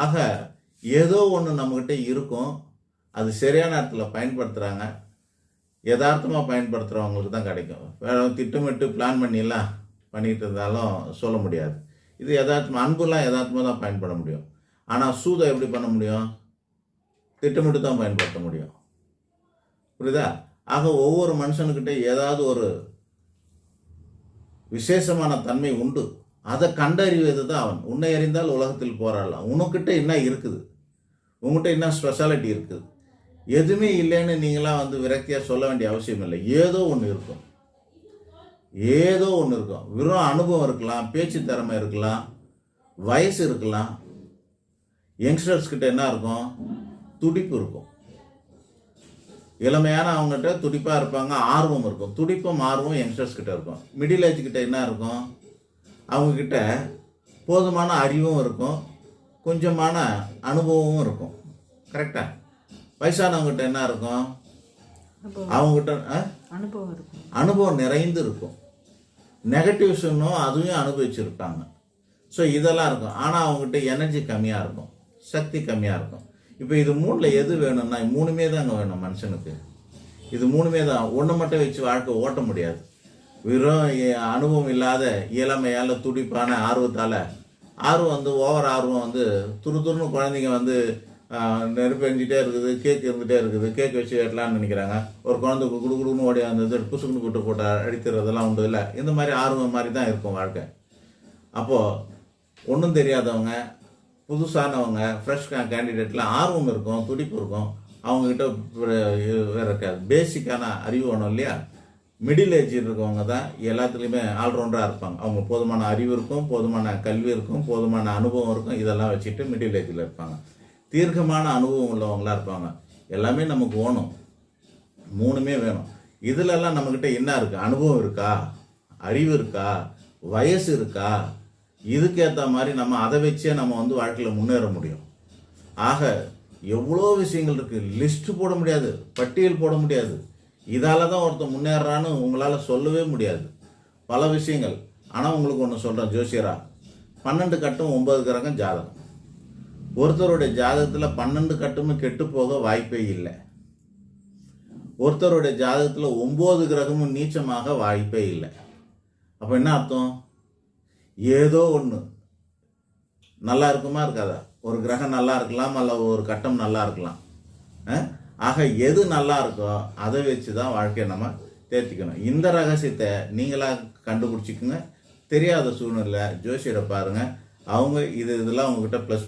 ஆக ஏதோ ஒன்று நம்மக்கிட்ட இருக்கும், அது சரியான நேரத்தில் பயன்படுத்துகிறாங்க. யதார்த்தமாக பயன்படுத்துகிறவங்களுக்கு தான் கிடைக்கும். வேற திட்டமிட்டு பிளான் பண்ணிலாம் பண்ணிகிட்டு இருந்தாலும் சொல்ல முடியாது. இது யதார்த்தமாக, அன்புலாம் யதார்த்தமாக தான் பயன்பட முடியும். ஆனால் சூதை எப்படி பண்ண முடியும்? திட்டமிட்டு தான் பயன்படுத்த முடியும். புரியுதா? ஆக ஒவ்வொரு மனுஷனுக்கிட்ட ஏதாவது ஒரு விசேஷமான தன்மை உண்டு. அதை கண்டறிவது தான் அவன். உன்னை அறிந்தால் உலகத்தில் போராடலாம். உனக்கிட்ட என்ன இருக்குது, உங்ககிட்ட என்ன ஸ்பெஷாலிட்டி இருக்குது. எதுவுமே இல்லைன்னு நீங்களாம் விரக்தியாக சொல்ல வேண்டிய அவசியம் இல்லை. ஏதோ ஒன்று இருக்கும், ஏதோ ஒன்று இருக்கும். வெறும் அனுபவம் இருக்கலாம், பேச்சு திறமை இருக்கலாம், வயசு இருக்கலாம். யங்ஸ்டர்ஸ் கிட்ட என்ன இருக்கும்? துடிப்பு இருக்கும். இளமையான அவங்ககிட்ட துடிப்பாக இருப்பாங்க, ஆர்வம் இருக்கும். துடிப்பும் ஆர்வம் யங்ஸ்டர்ஸ் கிட்ட இருக்கும். மிடில் ஏஜ் கிட்ட என்ன இருக்கும்? அவங்கக்கிட்ட போதுமான அறிவும் இருக்கும், கொஞ்சமான அனுபவமும் இருக்கும். கரெக்டாக? வயசானவங்ககிட்ட என்ன இருக்கும்? அவங்ககிட்ட அனுபவம் நிறைந்து இருக்கும். நெகட்டிவ்ஸ்னும் அதுவும் அனுபவிச்சிருப்பாங்க. ஸோ இதெல்லாம் இருக்கும். ஆனால் அவங்ககிட்ட எனர்ஜி கம்மியாக இருக்கும், சக்தி கம்மியாக இருக்கும். இப்போ இது மூணில் எது வேணும்னா, மூணுமே தாங்க வேணும் மனுஷனுக்கு. இது மூணுமே தான். ஒன்று மட்டும் வச்சு வாழ்க்கை ஓட்ட முடியாது. வெறும் அனுபவம் இல்லாத இளமையால் துடிப்பான ஆர்வத்தால் ஓவர் ஆர்வம் துருன்னு குழந்தைங்க நெருப்பு எரிஞ்சிட்டே இருக்குது, கேக் இருந்துகிட்டே இருக்குது, கேக் வச்சு வெட்டலான்னு நினைக்கிறாங்க. ஒரு குழந்தை குடுக்குன்னு ஓடி புசுக்குன்னு கூட்டு போட்டு அடித்துறதெல்லாம் உண்டு இல்லை. இந்த மாதிரி ஆர்வம் மாதிரி தான் இருக்கும் வாழ்க்கை. அப்போது ஒன்றும் தெரியாதவங்க, புதுசானவங்க, ஃப்ரெஷ் கேண்டிடேட்லாம் ஆர்வம் இருக்கும், துடிப்பு இருக்கும். அவங்கக்கிட்ட வேறு இருக்காது. பேசிக்கான அறிவு வேணும் இல்லையா? மிடில் ஏஜ் இருக்கவங்க தான் எல்லாத்துலேயுமே ஆல்ரவுண்டராக இருப்பாங்க. அவங்க போதுமான அறிவு இருக்கும், போதுமான கல்வி இருக்கும், போதுமான அனுபவம் இருக்கும். இதெல்லாம் வச்சுட்டு மிடில் ஏஜில் இருப்பாங்க. தீர்க்கமான அனுபவம் உள்ளவங்களாக இருப்பாங்க. எல்லாமே நமக்கு வேணும், மூணுமே வேணும். இதிலெல்லாம் நம்மக்கிட்ட என்ன இருக்குது? அனுபவம் இருக்கா, அறிவு இருக்கா, வயசு இருக்கா? இதுக்கேற்ற மாதிரி நம்ம அதை வச்சே நம்ம வாழ்க்கையில் முன்னேற முடியும். ஆக எவ்வளோ விஷயங்கள் இருக்குது. லிஸ்ட்டு போட முடியாது, பட்டியல் போட முடியாது. இதால் தான் ஒருத்தர் முன்னேறான்னு உங்களால் சொல்லவே முடியாது. பல விஷயங்கள். ஆனால் உங்களுக்கு ஒன்று சொல்கிறேன் ஜோசியரா, 12 கட்டும் 9 கிரகம் ஜாதகம். ஒருத்தருடைய ஜாதகத்தில் 12 கட்டமும் கெட்டு போக வாய்ப்பே இல்லை. ஒருத்தருடைய ஜாதகத்தில் 9 கிரகமும் நீச்சமாக வாய்ப்பே இல்லை. அப்போ என்ன அர்த்தம்? ஏதோ ஒன்று நல்லா இருக்குமா இருக்காதா? ஒரு கிரகம் நல்லா இருக்கலாம், அல்ல ஒரு கட்டம் நல்லா இருக்கலாம். ஆக எது நல்லா இருக்கோ அதை வச்சு தான் வாழ்க்கையை நம்ம தேர்த்திக்கணும். இந்த ரகசியத்தை நீங்களாக கண்டுபிடிச்சிக்குங்க. தெரியாத சூழ்நிலை ஜோசியரை பாருங்கள். அவங்க இதெல்லாம் உங்ககிட்ட ப்ளஸ்